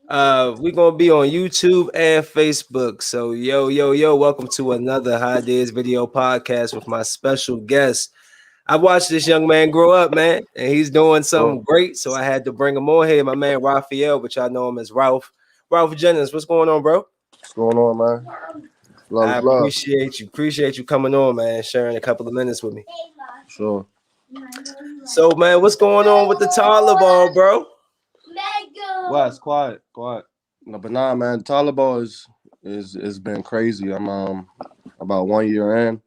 We're gonna be on YouTube and Facebook. So yo, welcome to another Highdeas Video Podcast with my special guest. I watched this young man grow up, man, and he's doing Well, something great. So I had to bring him on here, my man Raphael, but y'all know him as Ralph. Ralph Jennings, what's going on, bro? what's going on, man? Love I is love. appreciate you coming on, man, sharing a couple of minutes with me. Sure. So, man, what's going on with the Toddler Ball, bro? Why it's quiet. No, but nah, man. Toddler Ball is been crazy. I'm about 1 year in.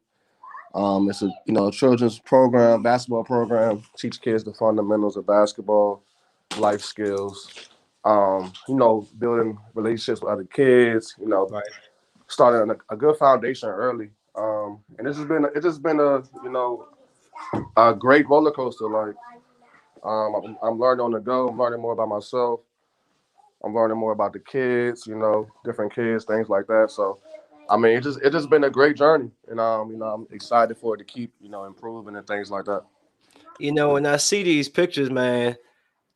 It's a children's program, basketball program. Teach kids the fundamentals of basketball, life skills. Building relationships with other kids. Right. Starting a good foundation early. And it's just been a great roller coaster. Like I'm learning on the go. I'm learning more about myself. I'm learning more about the kids. Different kids, things like that. So, I mean, it just been a great journey, and I'm excited for it to keep improving and things like that. When I see these pictures, man,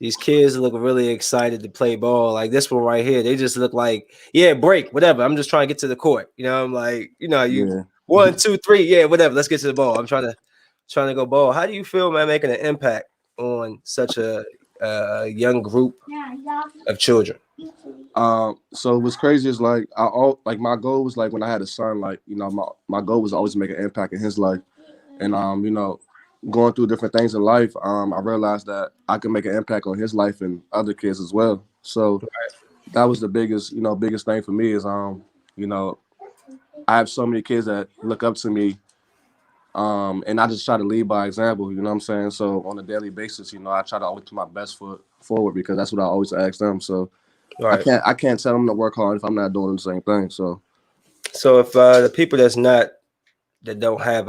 these kids look really excited to play ball. Like this one right here, they just look like, yeah, break, whatever. I'm just trying to get to the court. I'm like, you Yeah. 1, 2, 3, yeah, whatever. Let's get to the ball. I'm trying to go ball. How do you feel, man, making an impact on such a young group of children? So what's crazy is like like my goal was like when I had a son, like my goal was always to make an impact in his life, and going through different things in life, I realized that I could make an impact on his life and other kids as well. So that was the biggest thing for me is you know I have so many kids that look up to me, and I just try to lead by example. You know what I'm saying? So on a daily basis, I try to always put my best foot forward because that's what I always ask them. So I Right. can't I can't tell them to work hard if I'm not doing the same thing. So So if the people that don't have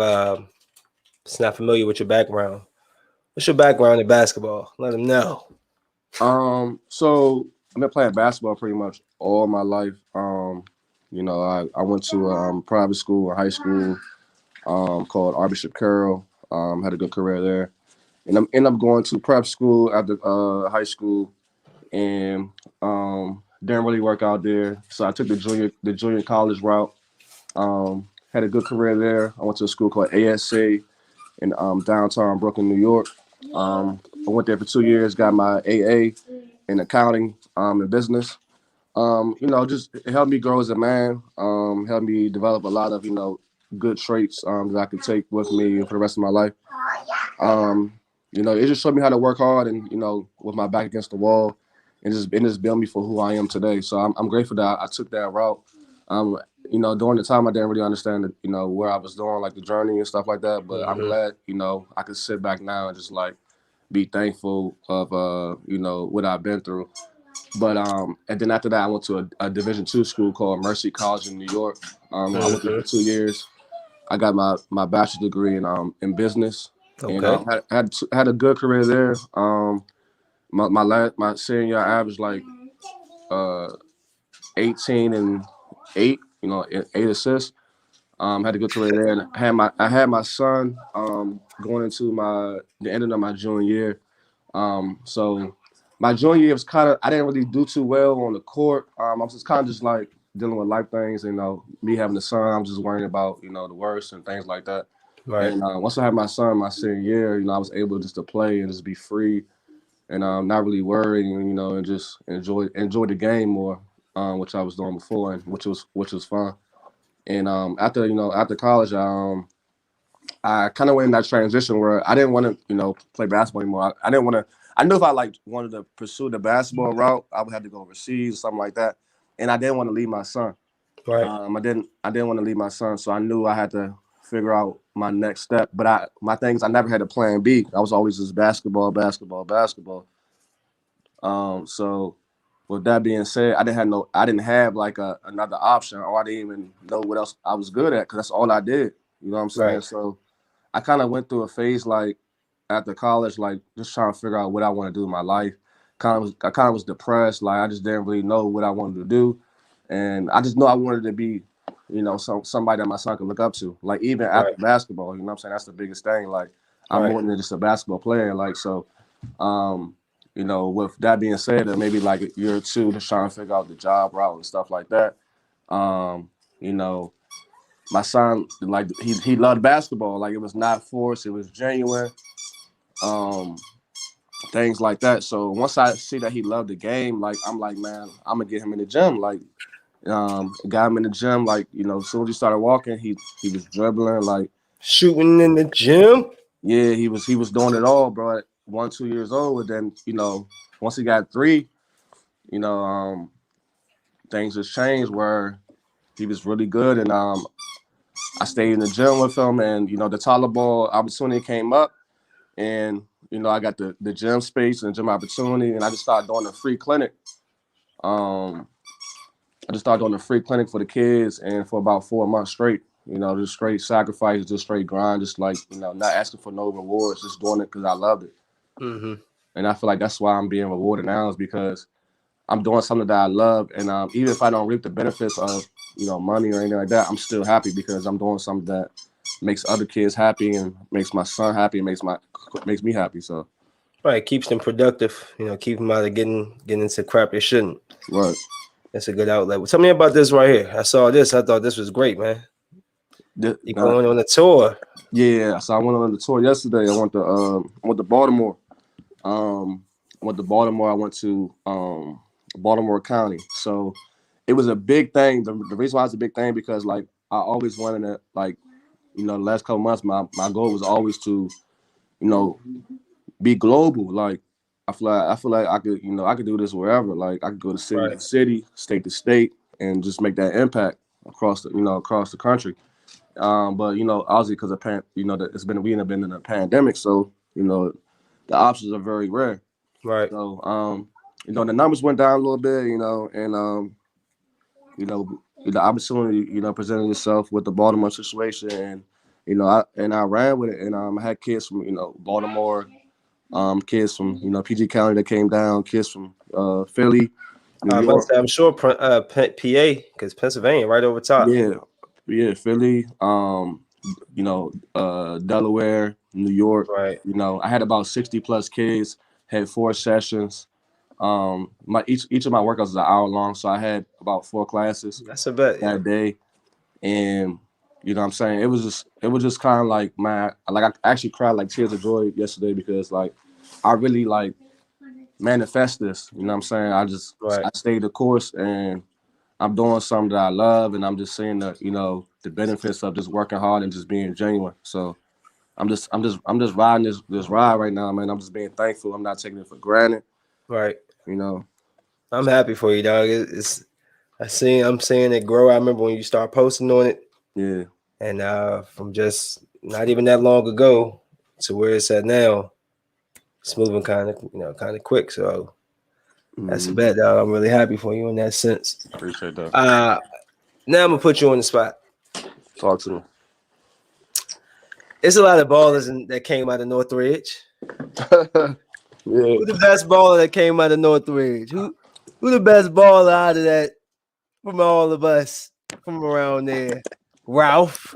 it's not familiar with your background, what's your background in basketball? Let them know. so I've been playing basketball pretty much all my life. I went to private school or high school called Archbishop Carroll. Had a good career there, and I'm end up going to prep school after high school, and didn't really work out there. So I took the junior college route. Had a good career there. I went to a school called ASA in downtown Brooklyn, New York. I went there for 2 years, got my AA in accounting and business. Just it helped me grow as a man, helped me develop a lot of, good traits that I could take with me for the rest of my life. Um, it just showed me how to work hard and, with my back against the wall and just build me for who I am today. So I'm grateful that I took that route. Um, during the time I didn't really understand, where I was doing, like the journey and stuff like that. But I'm Hmm. glad, I could sit back now and just like be thankful of, what I've been through. But and then after that, I went to a Division II school called Mercy College in New York. I went there Hmm. for 2 years. I got my bachelor's degree in business, and Okay. had a good career there. My senior year, I averaged like uh 18 and 8, 8 assists. Had a good career there, and I had my son going into the ending of my junior year. So my junior year was kind of I didn't really do too well on the court. I was just kind of just like dealing with life things. Me having a son, I'm just worrying about the worst and things like that. Right. And once I had my son my senior year, I was able just to play and just be free and not really worry, and just enjoy the game more, which I was doing before, and which was fun. And after college, I kind of went in that transition where I didn't want to, play basketball anymore. I didn't want to. I knew if I like wanted to pursue the basketball route, I would have to go overseas or something like that. And I didn't want to leave my son. Right. I didn't want to leave my son, so I knew I had to figure out my next step. But my thing is I never had a plan B. I was always just basketball, basketball, basketball. So with that being said, I didn't have like another option, or I didn't even know what else I was good at because that's all I did. You know what I'm saying? Right. So I kind of went through a phase like after college, like just trying to figure out what I want to do in my life. I kind of was depressed. Like I just didn't really know what I wanted to do, and I just know I wanted to be, somebody that my son could look up to. Like even after Right. basketball, you know what I'm saying? That's the biggest thing. Like I'm Right. more than just a basketball player. Like so, um, with that being said, maybe like a year or two, just trying to figure out the job route and stuff like that. You know, my son, like he loved basketball. Like it was not forced, it was genuine. Things like that. So once I see that he loved the game, like I'm like, man, I'm gonna get him in the gym. Like, got him in the gym. Like, as soon as he started walking, he was dribbling, like shooting in the gym. Yeah, he was doing it all, bro. At 1, 2 years old, and then once he got 3, you know, things just changed where he was really good, and I stayed in the gym with him, and the Toddler Ball opportunity came up, and I got the gym space and gym opportunity, and I just started doing a free clinic. I just started doing a free clinic for the kids, and for about 4 months straight, just straight sacrifice, just straight grind, just like not asking for no rewards, just doing it because I loved it. Mm-hmm. And I feel like that's why I'm being rewarded now, is because I'm doing something that I love, and even if I don't reap the benefits of money or anything like that, I'm still happy because I'm doing something that makes other kids happy and makes my son happy and makes me happy. So right, keeps them productive. Keep them out of getting into crap they shouldn't. Right. That's a good outlet. Well, tell me about this right here. I saw this. I thought this was great, man. You going on a tour? Yeah. So I went on the tour yesterday. I went to Baltimore. Went to Baltimore. I went to Baltimore County. So it was a big thing. The reason why it's a big thing because like I always wanted to the last couple months my goal was always to be global. Like I feel like I could I could do this wherever. Like I could go to city to city, state to state, and just make that impact across the country. But obviously because of we have been in a pandemic, so the options are very rare. Right. So the numbers went down a little bit, and the opportunity presented itself with the Baltimore situation, and I ran with it, and I had kids from Baltimore, kids from PG County that came down, kids from Philly, New York. I'm sure PA because Pennsylvania right over top. Yeah, Philly, Delaware, New York. Right. I had about 60 plus kids, had 4 sessions. Each of my workouts is an hour long, so I had about 4 classes. That's a bet that day, and what I'm saying, it was just kind of like I actually cried like tears of joy yesterday because like I really like manifest this. What I'm saying, I stayed the course, and I'm doing something that I love, and I'm just seeing the benefits of just working hard and just being genuine. So I'm just riding this ride right now, man. I'm just being thankful. I'm not taking it for granted. Right. I'm happy for you, dog. I'm seeing it grow. I remember when you start posting on it. Yeah. And from just not even that long ago to where it's at now, it's moving kind of quick. So that's a bet, dog. I'm really happy for you in that sense. Appreciate that. Now I'm gonna put you on the spot. Talk to me. There's a lot of ballers that came out of Northridge. Yeah. Who the best baller that came out of Northridge? Who the best baller out of that from all of us from around there? Ralph.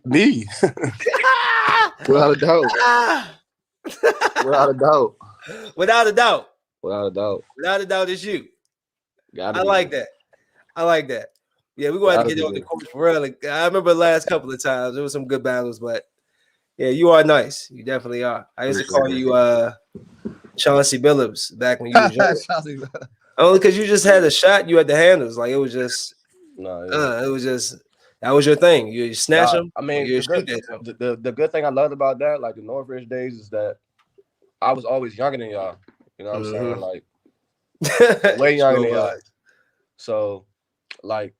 Me. Without a doubt. Without a doubt. Without a doubt. Without a doubt. Without a doubt, it's you. I like that. I like that. Yeah, we're gonna have to get you on the court for real. Like, I remember the last couple of times there was some good battles, but yeah, you are nice. You definitely are. I used to call you Chauncey Billups back when you was young. Only because you just had a shot, you had the handles. Like it was just it was just that was your thing. You snatch them. I mean, the good thing I loved about that, like the Northridge days, is that I was always younger than y'all. You know what I'm saying? Like way younger than y'all. So like,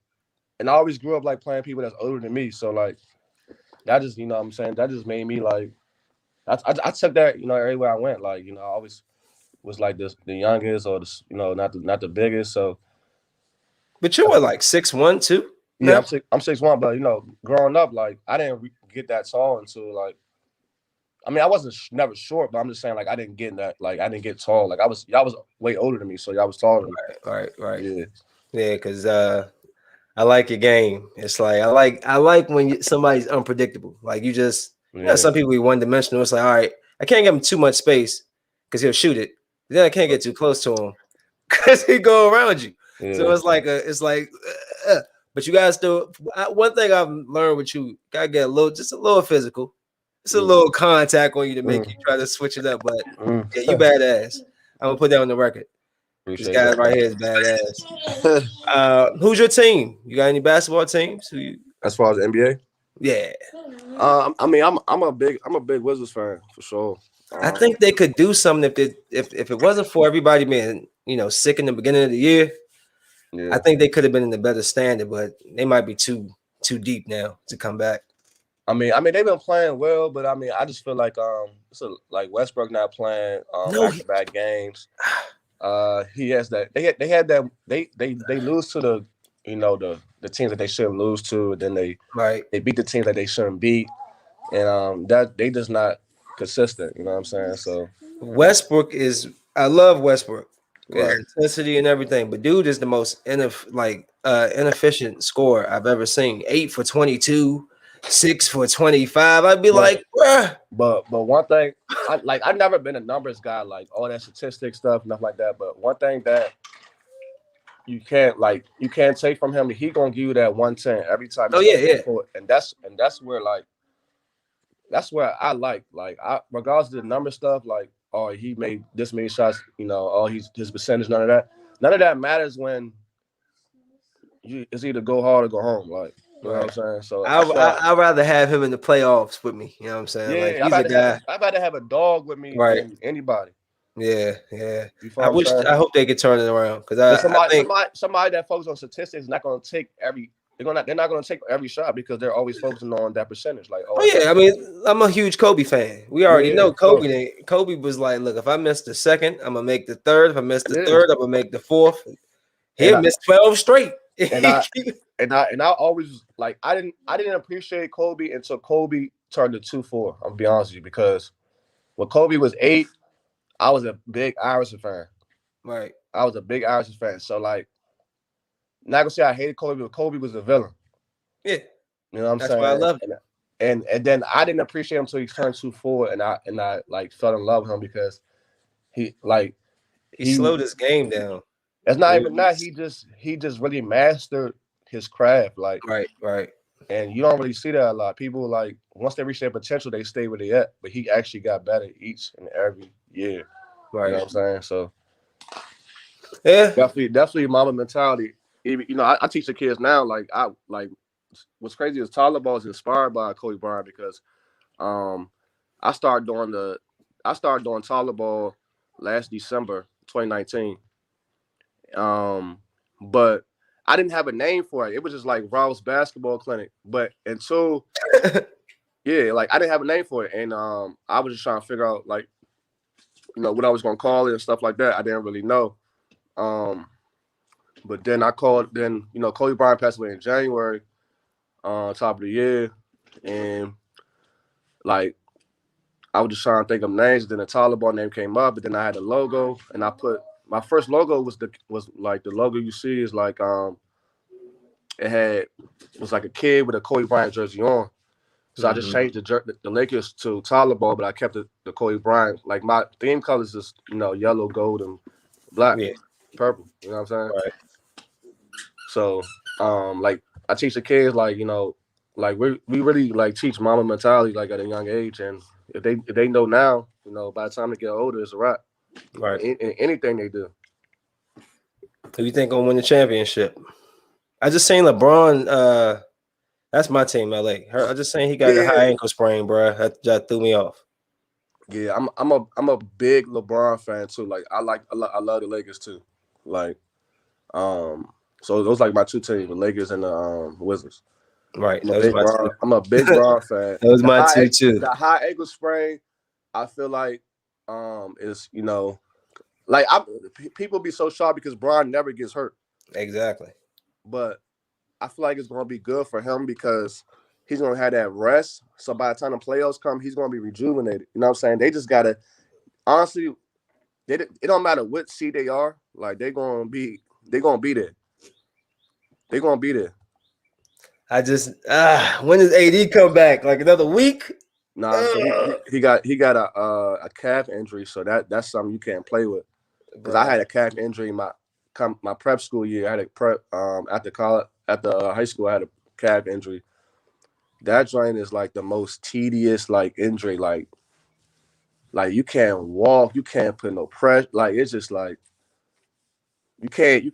and I always grew up like playing people that's older than me. So like that just, what I'm saying, that just made me like I took that, everywhere I went. Like, I always was like the youngest or the, not the biggest. So but you were like 6'1" too? Yeah, I'm 6'1", but growing up, like I didn't get that tall until like, I mean, I wasn't never short, but I'm just saying like I didn't get that, like I didn't get tall. Like y'all was way older than me, so y'all was taller than me. Right. Yeah, because I like your game. It's like I like when somebody's unpredictable. Like you just some people be one dimensional. It's like, all right, I can't give him too much space because he'll shoot it. Then I can't get too close to him because he go around you. Yeah. So it's like, but you guys still. One thing I've learned with you, gotta get just a little physical. It's a little contact on you to make you try to switch it up. But yeah, you badass. I'm gonna put that on the record. Appreciate This guy that. right here is badass. Who's your team? You got any basketball teams? As far as the NBA? Yeah. I mean, I'm a big Wizards fan for sure. I think they could do something if it wasn't for everybody being sick in the beginning of the year. Yeah. I think they could have been in a better standard, but they might be too deep now to come back. I mean they've been playing well, but I mean I just feel like like Westbrook not playing back-to-back games. He has that they lose to the the teams that they shouldn't lose to, and then they beat the teams that they shouldn't beat, and that they just not consistent. You know what I'm saying? So Westbrook I love Westbrook, intensity and everything, but dude is the most inefficient scorer I've ever seen. 8 for 22, 6 for 25. I'd be like, bruh. But one thing, I've never been a numbers guy, like all that statistic stuff, nothing like that. But one thing that you can't take from him, he gonna give you that 110 every time. Oh yeah. And that's where I like regardless of the number stuff, like he made this many shots, his percentage, none of that matters when it's either go hard or go home, like. You know what I'm saying? So I'd rather have him in the playoffs with me. You know what I'm saying? Yeah, like, he's a guy. I'd rather have a dog with me than anybody. Yeah. I hope they could turn it around because somebody that focuses on statistics is not going to take every. They're not going to take every shot because they're always focusing on that percentage. Like, I mean, I'm a huge Kobe fan. We already know Kobe. Kobe was like, look, if I miss the second, I'm gonna make the third. If I miss the third, I'm gonna make the fourth. He'll miss 12 straight. And I always I didn't appreciate Kobe until Kobe turned to 2-4. I'm gonna be honest with you, because when Kobe was 8, I was a big Iverson fan. Right. I was a big Iverson fan. So not gonna say I hated Kobe, but Kobe was a villain. Yeah. You know what I'm saying? That's why I loved it. And then I didn't appreciate him until he turned 2-4, and I fell in love with him because he slowed his game down. It's not even that. He just really mastered his craft. Right. And you don't really see that a lot. People once they reach their potential, they stay where they at. But he actually got better each and every year. Right. You know what I'm saying? So yeah, definitely mama mentality. I teach the kids now. What's crazy is Toddler Ball is inspired by Kobe Bryant because I started doing Toddler Ball last December 2019. But I didn't have a name for it. It was just like Ralph's basketball clinic. But until I didn't have a name for it. And I was just trying to figure out what I was gonna call it and stuff like that. I didn't really know. But then Kobe Bryant passed away in January, top of the year. And I was just trying to think of names. Then the Toddler Ball name came up, but then I had a logo, and I put my first logo was the logo you see is it was like a kid with a Kobe Bryant jersey on. So I just changed the Lakers to Toddler Ball, but I kept the Kobe Bryant. My theme colors is yellow, gold, and black, purple. You know what I'm saying? Right. So I teach the kids we really teach mama mentality at a young age, and if they know now, by the time they get older, it's a wrap. Right. In anything they do. Who you think gonna win the championship? I just seen LeBron. That's my team, LA. I just saying he got a high ankle sprain, bro. That threw me off. Yeah, I'm a big LeBron fan too. I love the Lakers too. So those my two teams, the Lakers and the Wizards. Right. I'm a big Bron fan. That was my two too. The high ankle sprain, I feel is people be so shocked because Bron never gets hurt. Exactly. But I feel like it's gonna be good for him because he's gonna have that rest. So by the time the playoffs come, he's gonna be rejuvenated. You know what I'm saying? They just gotta honestly, it don't matter what seed they are, they're gonna be there. They're gonna be there. I just when does AD come back? Another week? Nah, so he got a calf injury, so that's something you can't play with. because I had a calf injury my prep school year. I had a prep after college after high school. I had a calf injury. That joint is like the most tedious like injury. Like you can't walk, you can't put no pressure. Like it's just like you can't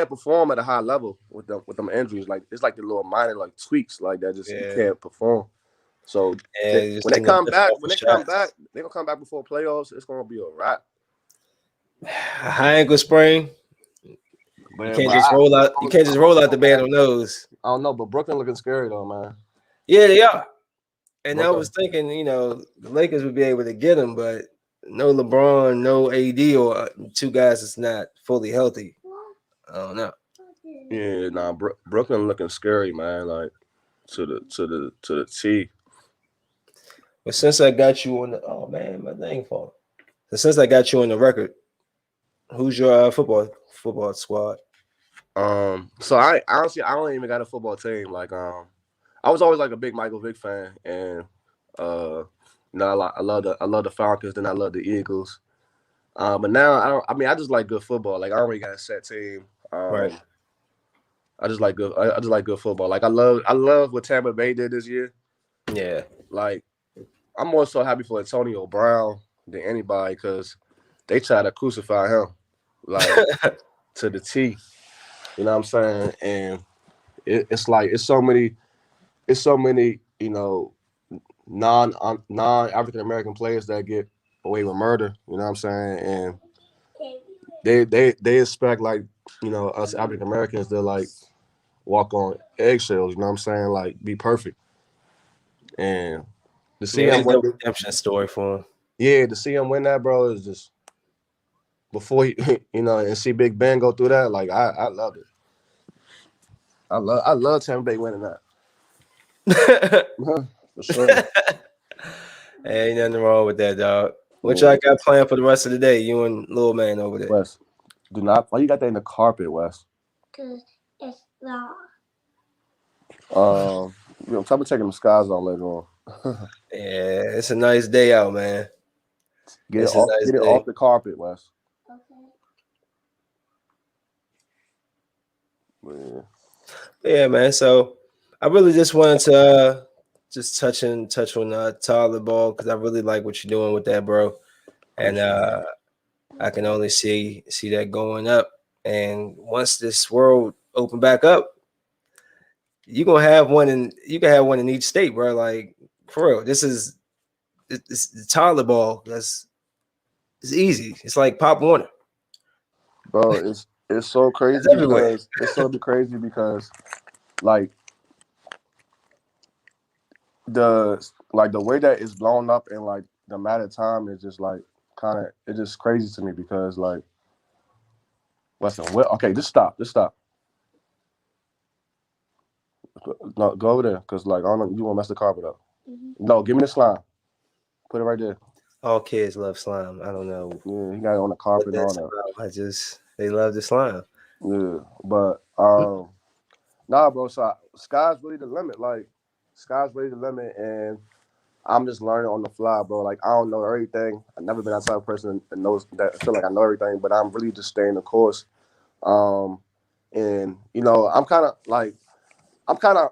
perform at a high level with them injuries. Like it's like the little minor like tweaks like that. Just you Yeah. can't perform. So And just when they taking come back, different shots. they're gonna come back before playoffs. It's gonna be a wrap. A high ankle sprain. You But can't just roll out. You can't just roll out the band man, on those. I don't know, but Brooklyn looking scary though, man. Yeah, they are. And I was Brooklyn. thinking, the Lakers would be able to get him, but no LeBron, no AD, or two guys that's not fully healthy. I don't know. Yeah, nah, Brooklyn looking scary, man. Like to the T. But since I got you on the oh man, my thing falling. So since I got you on the record, who's your football squad? So I honestly I don't even got a football team. Like I was always like a big Michael Vick fan, and uh, I love the Falcons, then I love the Eagles. But now I don't. I mean, I just like good football. Like I don't really got a set team. Right. I just like good. I just like good football. Like I love what Tampa Bay did this year. Yeah. Like I'm more so happy for Antonio Brown than anybody because they try to crucify him like to the T. You know what I'm saying? And it's like it's so many non African American players that get away with murder. You know what I'm saying? And they expect like us African Americans to like walk on eggshells. You know what I'm saying? Like be perfect. And to see Yeah, him it's a win, redemption story for him. yeah, to see him win that, bro, is just before he, and see Big Ben go through that. Like I loved it. I love Tampa Bay winning that. For sure. Ain't nothing wrong with that, dog. What Yeah. y'all got planned for the rest of the day? You and little man over there. Wes, do not. Why you got that in the carpet, Wes? Cause it's raw. Tell me taking the skies on later on. Yeah, it's a nice day out, man. Get it It's a off. nice Get it day. off the carpet, Wes. Okay. Yeah. Yeah, man. So I really just wanted to just touch on Toddler Ball because I really like what you're doing with that, bro. And I can only see that going up. And once this world open back up, you can have one in each state, bro. Like for real, it's the Toddler Ball. It's easy. It's like Pop Warner. Bro, it's so crazy It's everywhere. because it's so crazy because like the way that it's blown up and like the amount of time is just like kind of it's just crazy to me because like listen, okay, just stop. No, go over there because like I don't know, you want to mess the carpet up. No, give me the slime. Put it right there. All kids love slime. I don't know Yeah, he got it on the what carpet and all that's that. about. They love the slime. Yeah, but nah, bro. So sky's really the limit. Like sky's really the limit, and I'm just learning on the fly, bro. Like I don't know everything. I've never been that type of person that knows that I feel like I know everything, but I'm really just staying the course. And I'm kind of like I'm kind of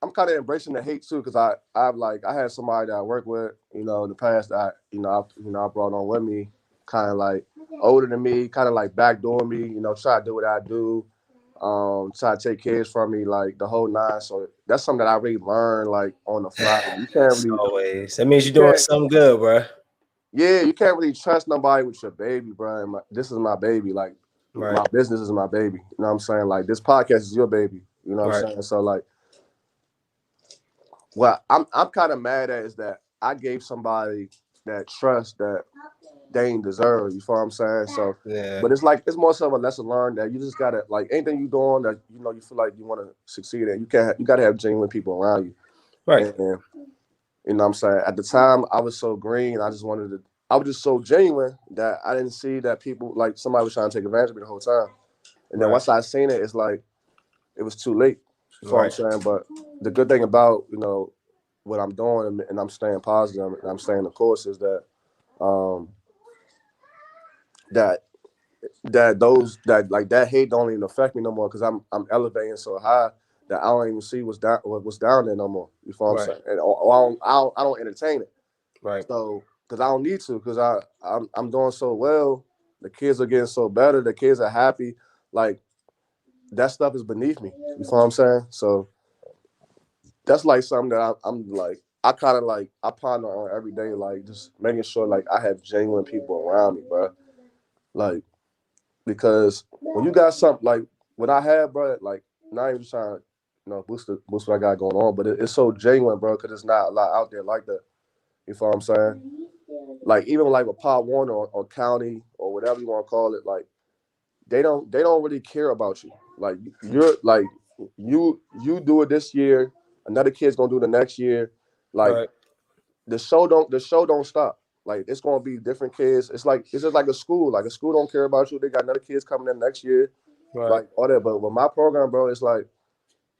I'm kind of embracing the hate too, because I had somebody that I work with, in the past that I brought on with me, kind of like older than me, kind of like backdoor me, try to do what I do, try to take kids from me, like the whole nine. So that's something that I really learned like on the fly. Like, you can't It's really, always that means you you're doing can't, something good, bro. yeah, you can't really trust nobody with your baby, bro. And this is my baby, like Right, my business is my baby. You know what I'm saying? Like this podcast is your baby. You know what right, I'm saying? So like. What I'm kind of mad at is that I gave somebody that trust that they ain't deserve. You feel what I'm saying? So, yeah, but it's like it's more so of a lesson learned that you just gotta like anything you doing that you feel like you want to succeed in. You gotta have genuine people around you. right, And you know what I'm saying? At the time, I was so green. I was just so genuine that I didn't see that people like somebody was trying to take advantage of me the whole time. And then right, once I seen it, it's like it was too late. You know what I'm right. saying? But the good thing about what I'm doing I'm staying positive and I'm staying the course is that um, that that hate don't even affect me no more because I'm elevating so high that I don't even see what's down there no more. You feel what I'm Right. saying? And I don't entertain it. Right. So because I don't need to because I'm doing so well. The kids are getting so better. The kids are happy. Like that stuff is beneath me. You feel what I'm saying? So that's like something that I'm like I kind of like I ponder on every day, like just making sure like I have genuine people around me, bro. Like because when you got something like what I have, bro, like not even trying to boost what I got going on, but it's so genuine, bro, because it's not a lot out there like that. You feel what I'm saying? Like even like with Pop Warner or County or whatever you want to call it, like they don't really care about you. Like you're like you do it this year, another kid's gonna do it the next year. Like Right. the show don't stop. Like it's gonna be different kids. It's just like a school. Like a school don't care about you. They got another kids coming in next year. Right. Like all that. But with my program, bro, it's like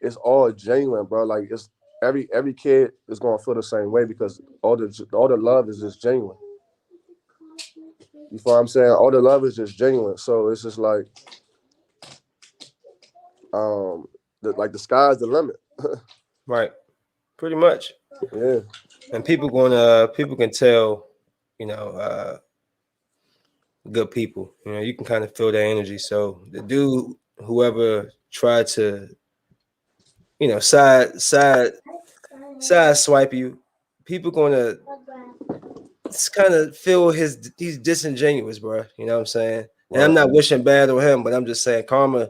it's all genuine, bro. Like it's every kid is gonna feel the same way because all the love is just genuine. You feel what I'm saying? All the love is just genuine. So it's just like the sky's the limit. Right. Pretty much. Yeah. And people can tell, you know, good people. You know, you can kind of feel their energy. So the dude, whoever tried to, you know, side swipe you, people gonna kind of feel he's disingenuous, bro. You know what I'm saying? And I'm Right. not wishing bad on him, but I'm just saying karma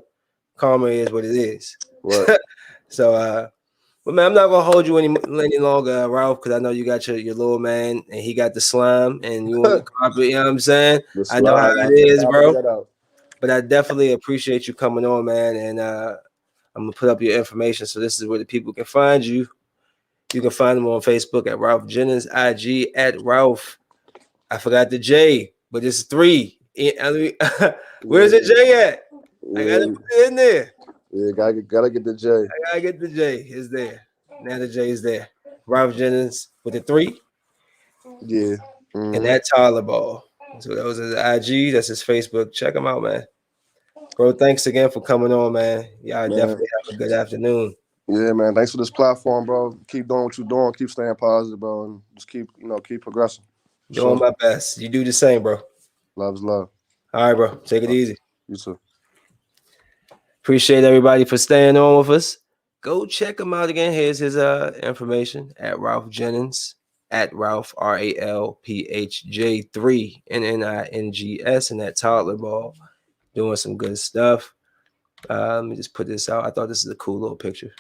is what it is. Right. So but man, I'm not gonna hold you any longer, Ralph, because I know you got your little man and he got the slime and you want the carpet, you know what I'm saying? The I know how slide, I it is, forgot bro. that out. But I definitely appreciate you coming on, man. And I'm gonna put up your information. So this is where the people can find you. You can find them on Facebook at Ralph Jennings, IG at Ralph. I forgot the J, but it's 3. Where's the J at? I gotta Yeah, put it in there. yeah, gotta get the J. I gotta get the J. It's there. Now the J is there. Ralph Jennings with the 3 Yeah. and Mm-hmm. that Toddler Ball. So that was his IG. That's his Facebook. Check him out, man. Bro, thanks again for coming on, man. Y'all Man. definitely have a good afternoon. Yeah, man. Thanks for this platform, bro. Keep doing what you're doing. Keep staying positive, bro, and just keep progressing. Doing Sure. my best. You do the same, bro. Love is love. All right, bro. Take it easy. You too. Appreciate everybody for staying on with us. Go check him out again. Here's his information at Ralph Jennings at Ralph RALPHJ3 NNINGS and that Toddler Ball. Doing some good stuff. Let me just put this out. I thought this is a cool little picture.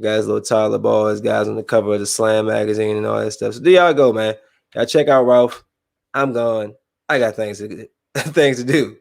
Guys, little Toddler Ball is guys on the cover of the Slam magazine and all that stuff. So there y'all go, man. Y'all check out Ralph. I'm gone. I got things to do.